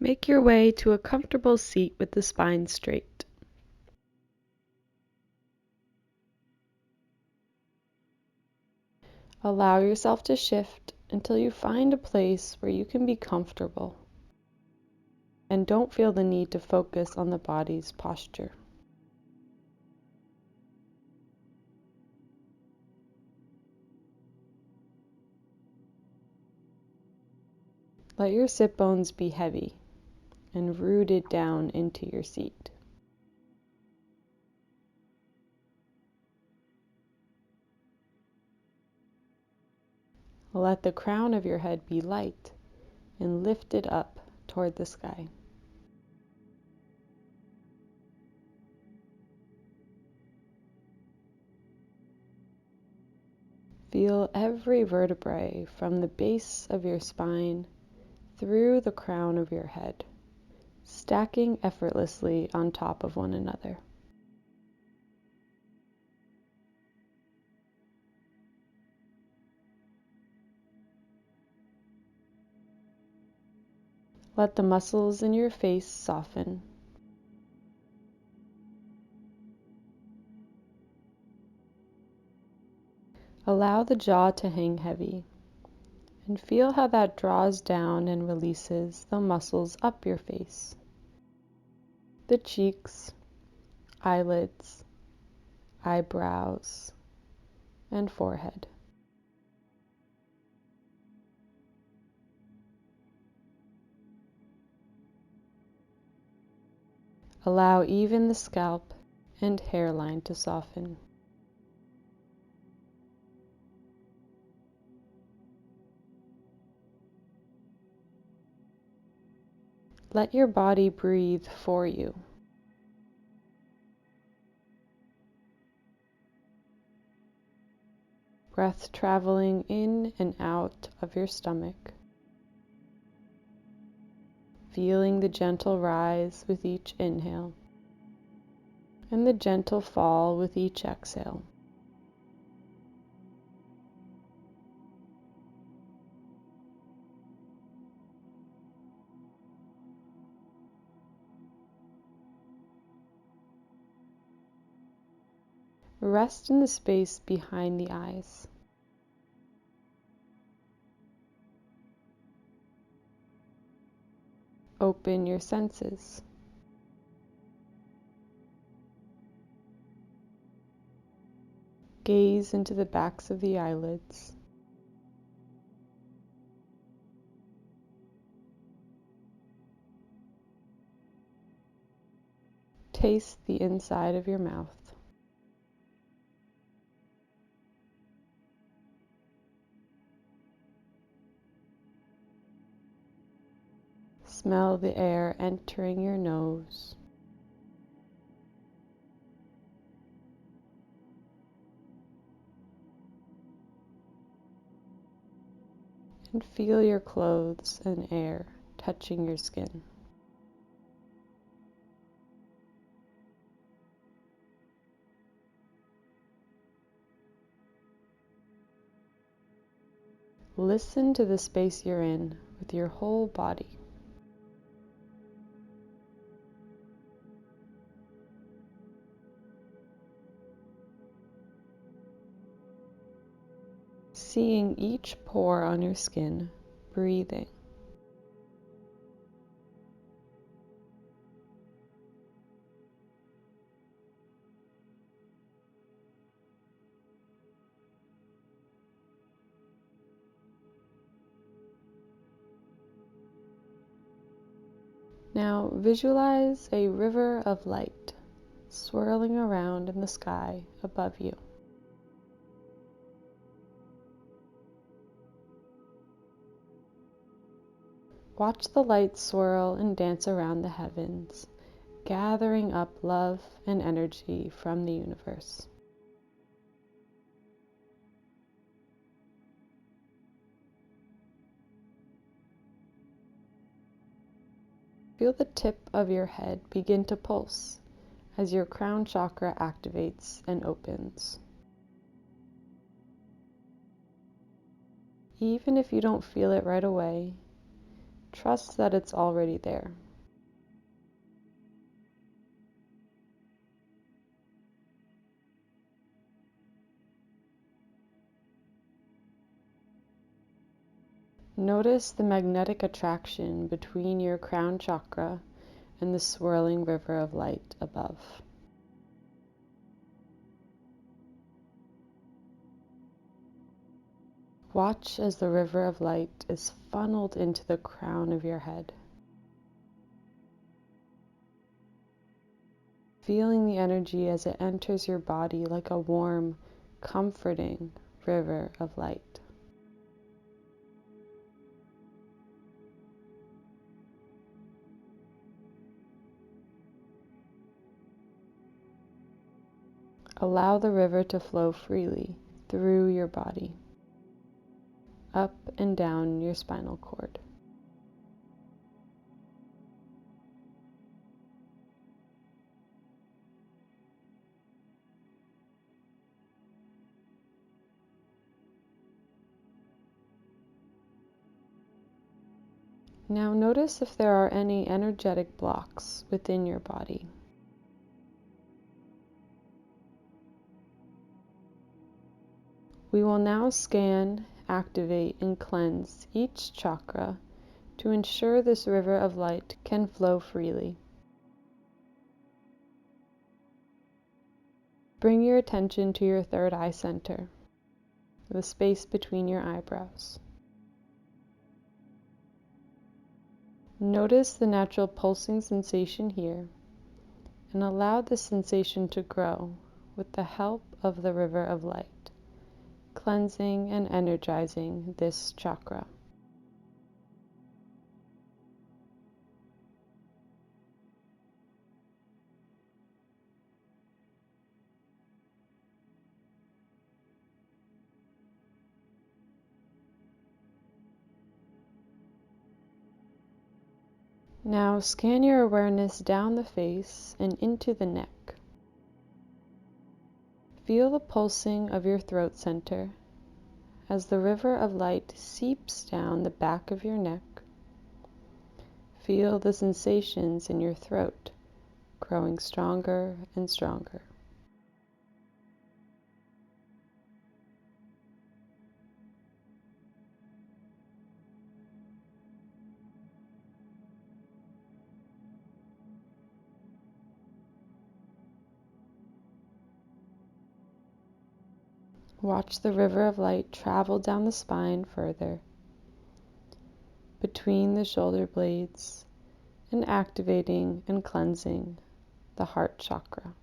Make your way to a comfortable seat with the spine straight. Allow yourself to shift until you find a place where you can be comfortable and don't feel the need to focus on the body's posture. Let your sit bones be heavy and rooted down into your seat. Let the crown of your head be light and lifted up toward the sky. Feel every vertebrae from the base of your spine through the crown of your head, stacking effortlessly on top of one another. Let the muscles in your face soften. Allow the jaw to hang heavy, and feel how that draws down and releases the muscles up your face, the cheeks, eyelids, eyebrows, and forehead. Allow even the scalp and hairline to soften. Let your body breathe for you. Breath traveling in and out of your stomach, feeling the gentle rise with each inhale and the gentle fall with each exhale. Rest in the space behind the eyes. Open your senses. Gaze into the backs of the eyelids. Taste the inside of your mouth. Smell the air entering your nose. And feel your clothes and air touching your skin. Listen to the space you're in with your whole body. Seeing each pore on your skin, breathing. Now visualize a river of light swirling around in the sky above you. Watch the light swirl and dance around the heavens, gathering up love and energy from the universe. Feel the tip of your head begin to pulse as your crown chakra activates and opens. Even if you don't feel it right away, Trust that it's already there. Notice the magnetic attraction between your crown chakra and the swirling river of light above. Watch as the river of light is funneled into the crown of your head. Feeling the energy as it enters your body like a warm, comforting river of light. Allow the river to flow freely through your body, up and down your spinal cord. Now notice if there are any energetic blocks within your body. We will now scan, activate, and cleanse each chakra to ensure this river of light can flow freely. Bring your attention to your third eye center, the space between your eyebrows. Notice the natural pulsing sensation here and allow the sensation to grow with the help of the river of light, cleansing and energizing this chakra. Now scan your awareness down the face and into the neck. Feel the pulsing of your throat center as the river of light seeps down the back of your neck. Feel the sensations in your throat growing stronger and stronger. Watch the river of light travel down the spine further, between the shoulder blades, and activating and cleansing the heart chakra.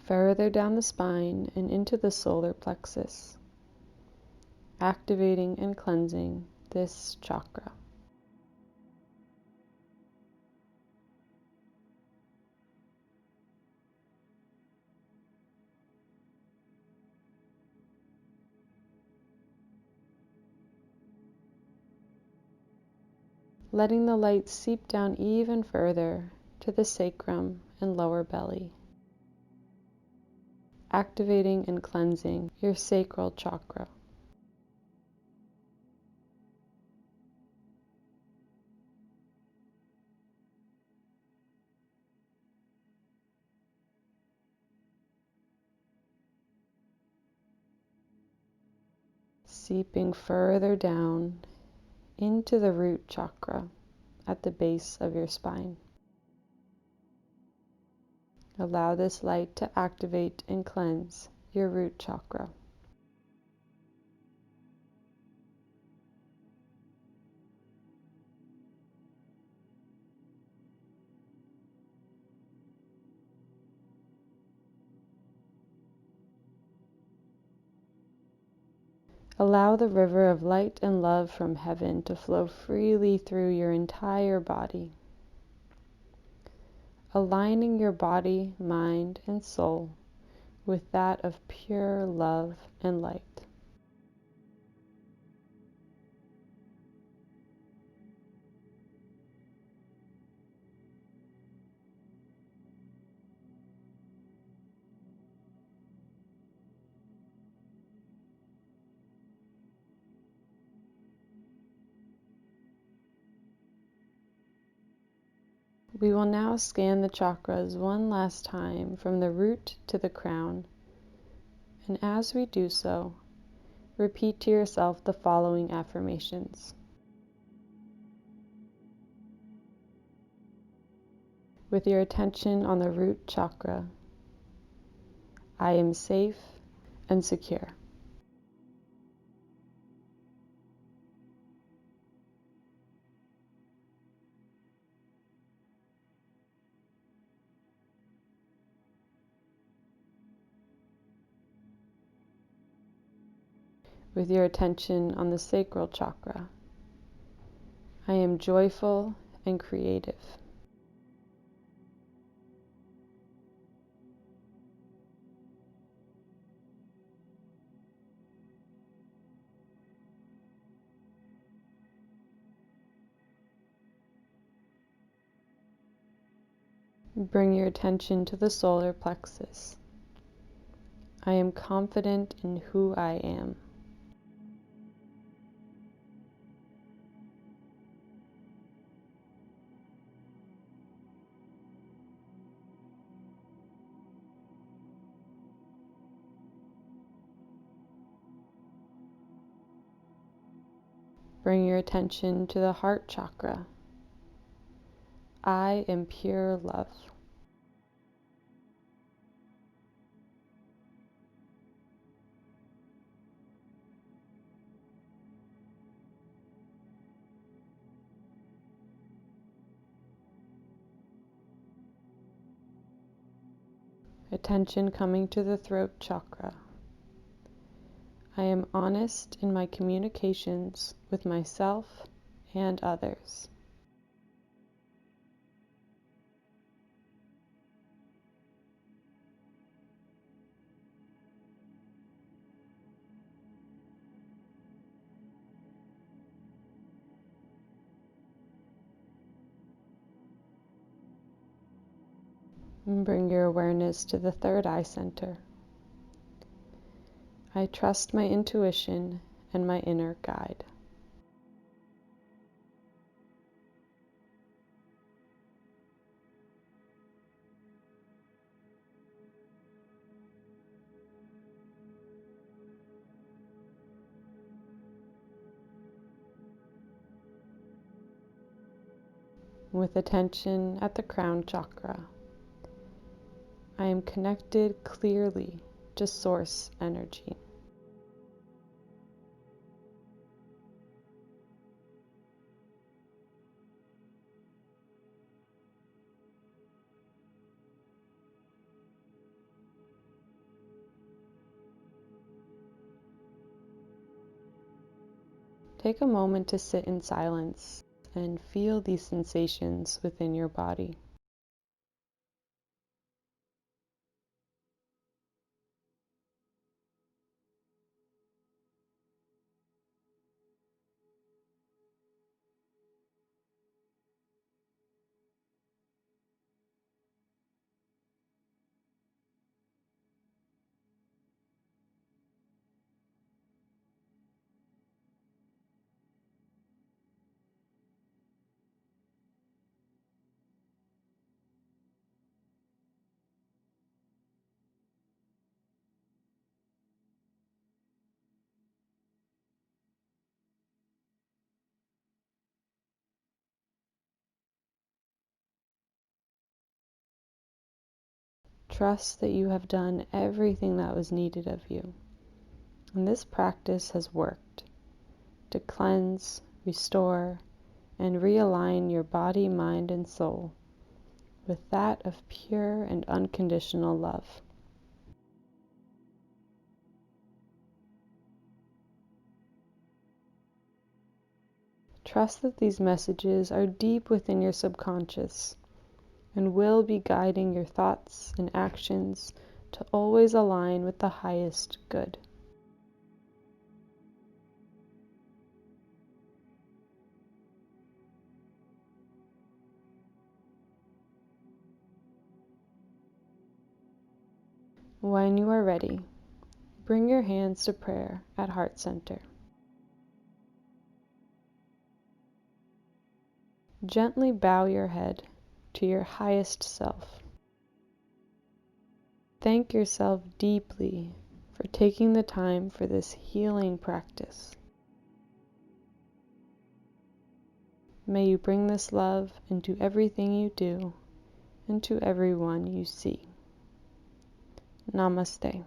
Further down the spine and into the solar plexus, activating and cleansing this chakra. Letting the light seep down even further to the sacrum and lower belly, activating and cleansing your sacral chakra. Seeping further down into the root chakra at the base of your spine. Allow this light to activate and cleanse your root chakra. Allow the river of light and love from heaven to flow freely through your entire body, aligning your body, mind, and soul with that of pure love and light. We will now scan the chakras one last time from the root to the crown, and as we do so, repeat to yourself the following affirmations. With your attention on the root chakra, I am safe and secure. With your attention on the sacral chakra, I am joyful and creative. Bring your attention to the solar plexus. I am confident in who I am. Bring your attention to the heart chakra. I am pure love. Attention coming to the throat chakra. I am honest in my communications with myself and others. And bring your awareness to the third eye center. I trust my intuition and my inner guide. With attention at the crown chakra, I am connected clearly to source energy. Take a moment to sit in silence and feel these sensations within your body. Trust that you have done everything that was needed of you. And this practice has worked to cleanse, restore, and realign your body, mind, and soul with that of pure and unconditional love. Trust that these messages are deep within your subconscious and will be guiding your thoughts and actions to always align with the highest good. When you are ready, bring your hands to prayer at heart center. Gently bow your head to your highest self. Thank yourself deeply for taking the time for this healing practice. May you bring this love into everything you do and to everyone you see. Namaste.